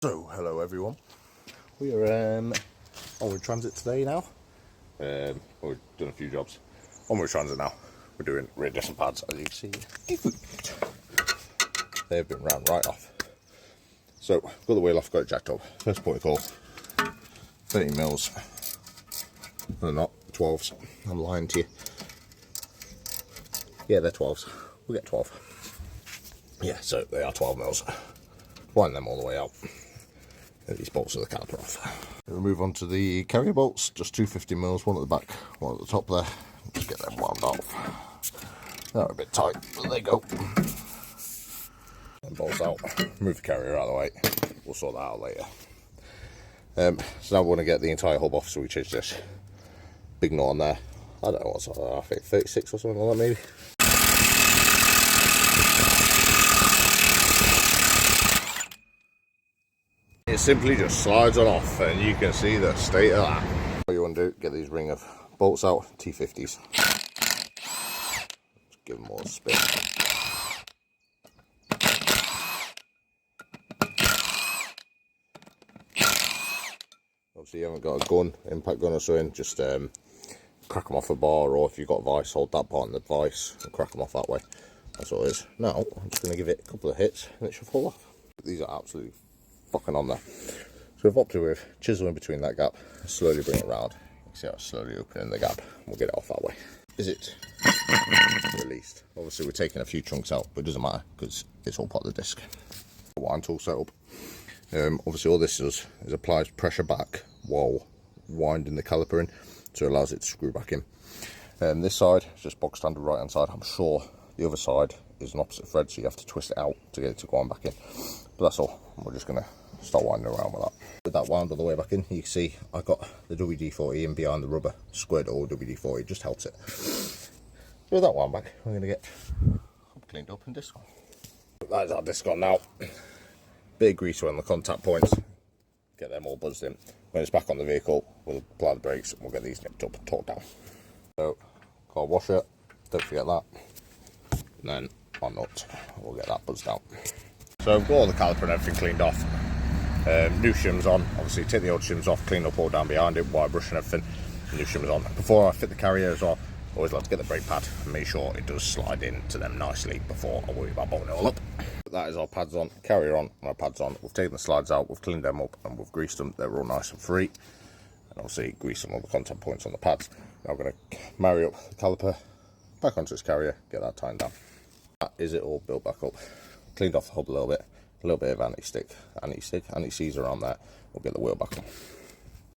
So, hello everyone. We are Onward Transit today now. We've done a few jobs. Onward Transit now. We're doing radiation pads, as you can see. They've been round right off. So, got the wheel off, got it jacked up. First point of call, 30 mils. No, they're not 12s. I'm lying to you. Yeah, they're 12s. We'll get 12. Yeah, so they are 12 mils. Wind them all the way out. These bolts of the caliper off. We'll move on to the carrier bolts, just 250 mils, one at the back, one at the top there. Just get them wound off. They're a bit tight, but they go. And bolts out. Move the carrier out of the way. We'll sort that out later. So now we want to get the entire hub off, so we change this big knot on there. I don't know what's on there, I think 36 or something like that maybe. It simply just slides on off, and you can see the state of that. What you want to do, get these ring of bolts out, T50s. Just give them more spin. Obviously you haven't got a gun, impact gun or something, just crack them off a bar, or if you've got a vice, hold that part in the vice and crack them off that way. That's all it is. Now, I'm just going to give it a couple of hits and it should fall off. These are absolutely fucking on there. So we've opted with chiseling between that gap, slowly bring it round. You can see how it's slowly opening the gap, and we'll get it off that way. Is it released? Obviously we're taking a few chunks out, but it doesn't matter because it's all part of the disc. Wind tool setup. Obviously all this does is applies pressure back while winding the caliper in, so it allows it to screw back in. This side is just box standard right hand side. I'm sure the other side is an opposite thread, so you have to twist it out to get it to go on back in. But that's all. We're just going to start winding around with that. With that wound all the way back in, you can see I got the WD-40 in behind the rubber, squared all WD-40, just helps it. With that wound back, we're going to get cleaned up and disc on. That is our disc on now. Bit of grease on the contact points, get them all buzzed in. When it's back on the vehicle, we'll apply the brakes and we'll get these nipped up and torqued down. So, car washer, don't forget that. And then our nut, we'll get that buzzed out. So I've got all the caliper and everything cleaned off. New shims on, obviously take the old shims off, clean up all down behind it, wire brush and everything. New shims on. Before I fit the carrier as well, I always like to get the brake pad and make sure it does slide into them nicely before I worry about bolting it all up. That is our pads on, carrier on, and our pads on. We've taken the slides out, we've cleaned them up and we've greased them. They're all nice and free. And obviously greasing all the contact points on the pads. Now I'm going to marry up the caliper back onto its carrier, get that tightened down. That is it all built back up. Cleaned off the hub a little bit of anti-seize around there. We'll get the wheel back on.